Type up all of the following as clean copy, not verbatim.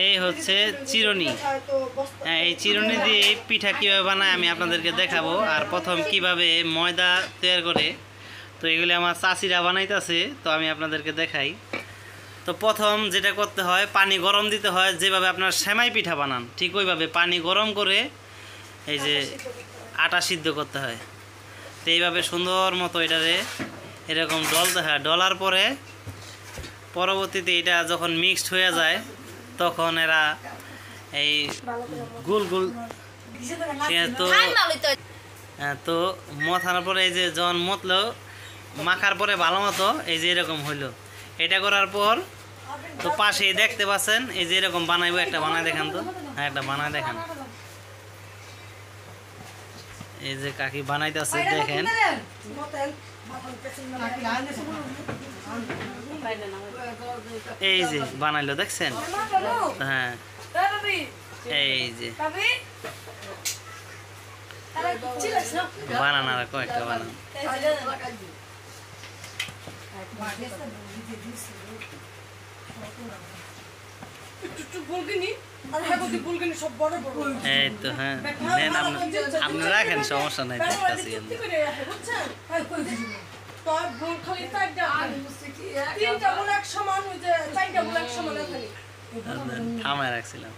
এই হচ্ছে চিরুনি। হ্যাঁ, এই চিরুনি দিয়ে পিঠা কীভাবে বানায় আমি আপনাদেরকে দেখাবো। আর প্রথম কিভাবে ময়দা তৈরি করে, তো এগুলি আমার চাচিরা বানাইতেছে, তো আমি আপনাদেরকে দেখাই। তো প্রথম যেটা করতে হয়, পানি গরম দিতে হয়, যেভাবে আপনার সেমাই পিঠা বানান ঠিক ওইভাবে পানি গরম করে এই যে আটা সিদ্ধ করতে হয়। তো এইভাবে সুন্দর মতো এটারে এরকম ডলতে হয়। ডলার পরে পরবর্তীতে এটা যখন মিক্সড হয়ে যায় তখন এরা এই গোল গোল তো মথানোর পরে এই যে যখন মতলো মাখার পরে ভালো মতো এই যে এরকম হইলো। এটা করার পর তো পাশে দেখতে পাচ্ছেন এই যে এরকম বানাইবো। একটা বানায় দেখান তো। হ্যাঁ, একটা বানায় দেখান। এই যে কাকি বানাইতেছে দেখেন। এই যে বানাইলো দেখছেন। হ্যাঁ, এই যে বানান আর কয়েকটা বানান। এই তো হ্যাঁ, আপনি রাখেন, সমস্যা নাই। থামায় রাখছিলাম।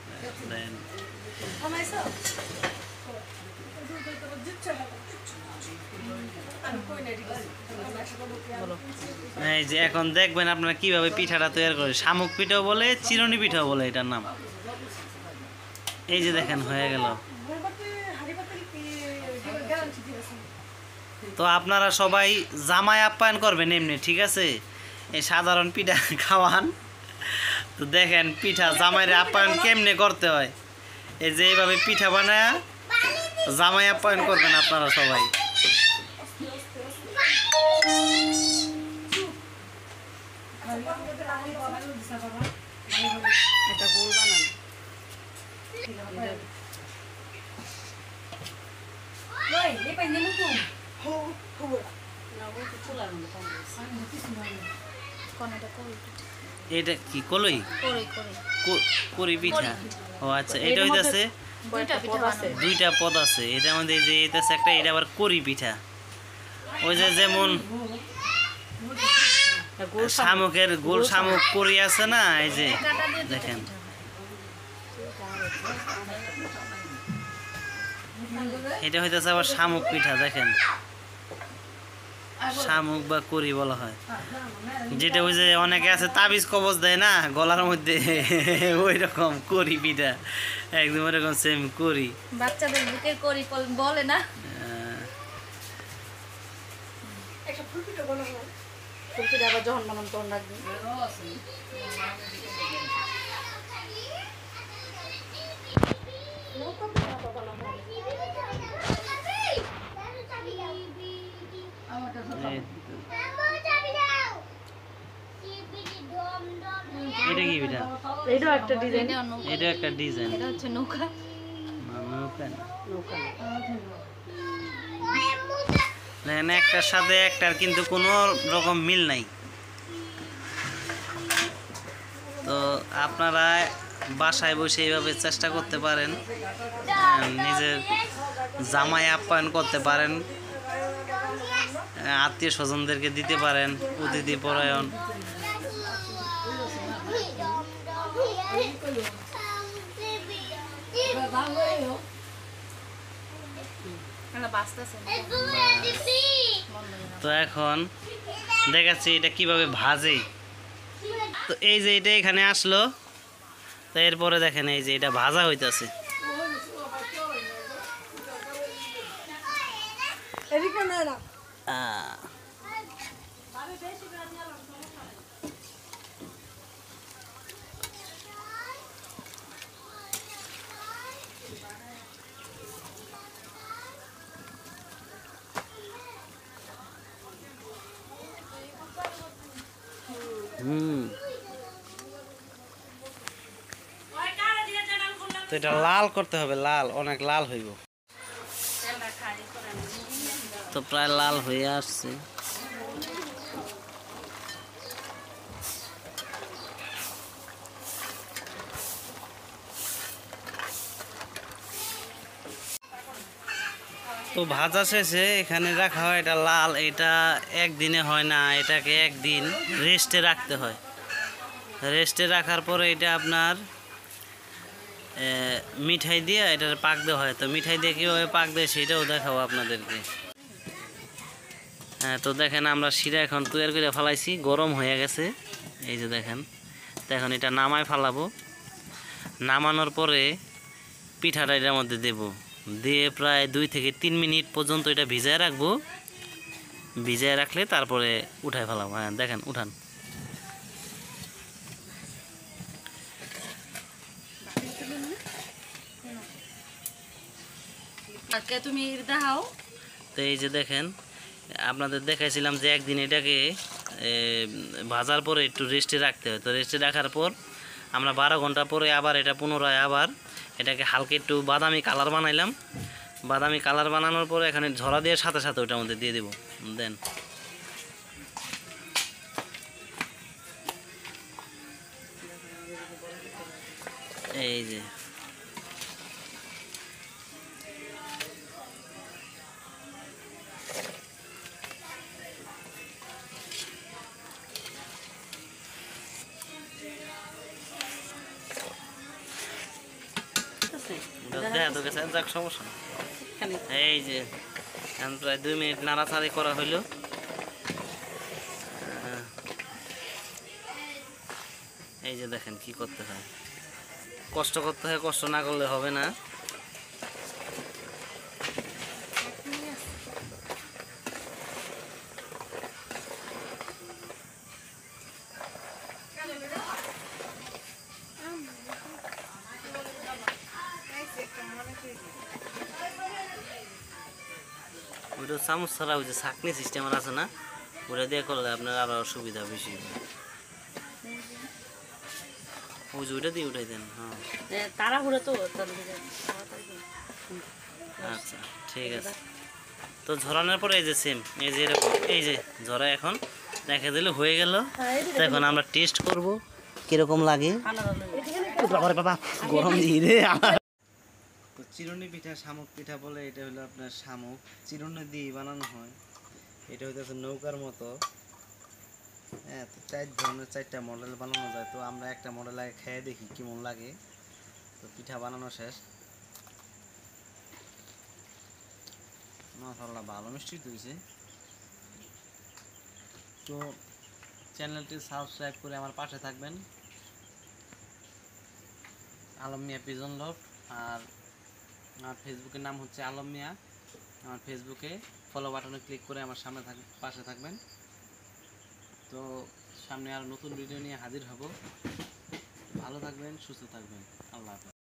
এই যে এখন দেখবেন আপনারা কিভাবে পিঠাটা তৈরি করে। শামুক পিঠাও বলে, চিরুনি পিঠাও বলে এটার নাম। এই যে দেখেন হয়ে গেল। তো আপনারা সবাই জামাই আপ্যায়ন করবেন এমনি, ঠিক আছে? এই সাধারণ পিঠা খাওয়ান। তো দেখেন পিঠা জামাইরে আপ্যায়ন কেমনে করতে হয়। এই যে এইভাবে পিঠা বানায় জামাই আপ্যায়ন করবেন আপনারা সবাই। এটা গোল বানান। এটা কি কলই? করি পিঠা। ও আচ্ছা, এটা হইতাছে দুইটা পদ আছে। এটার মধ্যে যে এটা একটা, এটা আবার করি পিঠা। ওই যে যেমন শামুকের গোল শামুক করি আছে না, এই যে দেখেন। এটা হইতেছে আবার শামুক পিঠা। দেখেন, শামুক বা করি বলা হয়। যেটা ওই যে অনেকে আছে তাবিজ কবজ দেয় না গলার মধ্যে, ওই রকম করি পিঠা, একদম ওরকম সেম করি। বাচ্চাদের বুকের করি বলে না। ফুলপিঠা আবার যখন মন তখন রাখবে। এটা কি পিঠা? এটাও একটা ডিজাইন। এটা একটা ডিজাইন। এটা হচ্ছে নৌকা। নৌকা দেখেন, একটার সাথে একটার কিন্তু কোনো রকম মিল নাই। তো আপনারা বাসায় বসে এইভাবে চেষ্টা করতে পারেন, নিজের জামাই আপ্যায়ন করতে পারেন, আত্মীয় স্বজনদেরকে দিতে পারেন, অতিথি পরায়ণ। তো এখন দেখাচ্ছি এটা কিভাবে ভাজে। তো এই যে এটা এখানে আসলো, তো এরপরে দেখেন এই যে এটা ভাজা হইতাছে। তো এটা লাল করতে হবে, লাল, অনেক লাল হইব। তো প্রায় লাল হয়ে আসছে। তো ভাজা শেষে এখানে রাখা হয়, এটা লাল, এটা একদিনে হয় না, এটাকে একদিন রেস্টে রাখতে হয়। রেস্টে রাখার পরে এটা আপনার মিঠাই দিয়ে এটা পাক দেওয়া হয়। তো মিঠাই দিয়ে কীভাবে পাক দেয় সেটাও দেখাবো আপনাদেরকে। হ্যাঁ, তো দেখেন আমরা শিরা এখন তৈরি করে ফেলাইছি, গরম হয়ে গেছে। এই যে দেখেন, তো এখন এটা নামায় ফেলাবো। নামানোর পরে পিঠাটা এটার মধ্যে দেব, দিয়ে প্রায় 2 থেকে 3 মিনিট পর্যন্ত এটা ভিজায় রাখবো। ভিজায় রাখলে তারপরে উঠায় ফেলাবো। হ্যাঁ দেখেন, উঠান। তুমি দেখাও। তো এই যে দেখেন, আপনাদের দেখাইছিলাম যে একদিন এটাকে ভাজার পরে একটু রেস্টে রাখতে হয়। তো রেস্টে রাখার পর আমরা 12 ঘন্টা পরে আবার এটা পুনরায় আবার এটাকে হালকা একটু বাদামি কালার বানাইলাম। বাদামি কালার বানানোর পরে এখানে ঝরা দিয়ে সাথে সাথে ওটার মধ্যে দিয়ে দেবো। দেন এই যে যাক, সমস্যা না। এই যে এখন প্রায় 2 মিনিট নাড়াচাড়ি করা হইলো। এই যে দেখেন কি করতে হয়, কষ্ট করতে হয়, কষ্ট না করলে হবে না। ওইটা চামচ ছাড়া ওই যে ছাঁকনি সিস্টেম আছে না, ওটা দিয়ে করলে আপনার আরো সুবিধা বেশি। ওই যে ওইটা দিয়ে উঠাই দেন। হ্যাঁ তাড়াহুড়ো তো। আচ্ছা ঠিক আছে। তো ঝরানোর পরে এই যে সেম, এই যে এরকম, এই যে ঝরা এখন দেখা দিলে হয়ে গেল। তো এখন আমরা টেস্ট করব কিরকম লাগে। বাবা গরম দিয়ে রে। তো চিরুনি পিঠা, শামুক পিঠা বলে, এটা হলো আপনার শামুক চিরুনি দিয়ে বানানো হয়। এটা হইতেছে নৌকার মতো। হ্যাঁ, তো 4 ধরনের 4টা মডেল বানানো যায়। তো আমরা একটা মডেল আগে খেয়ে দেখি কেমন লাগে। তো পিঠা বানানো শেষ। মাশাআল্লাহ, ভালো মিষ্টি হয়েছে। তো চ্যানেলটি সাবস্ক্রাইব করে আমার পাশে থাকবেন, আলম মিয়া পিজন লভ। আর আমার ফেসবুকের নাম হচ্ছে আলম মিয়া। আমার ফেসবুকে ফলো বাটনে ক্লিক করে আমার সামনে পাশে থাকবেন। তো সামনে আর নতুন ভিডিও নিয়ে হাজির হব। ভালো থাকবেন, সুস্থ থাকবেন। আল্লাহ হাফেজ।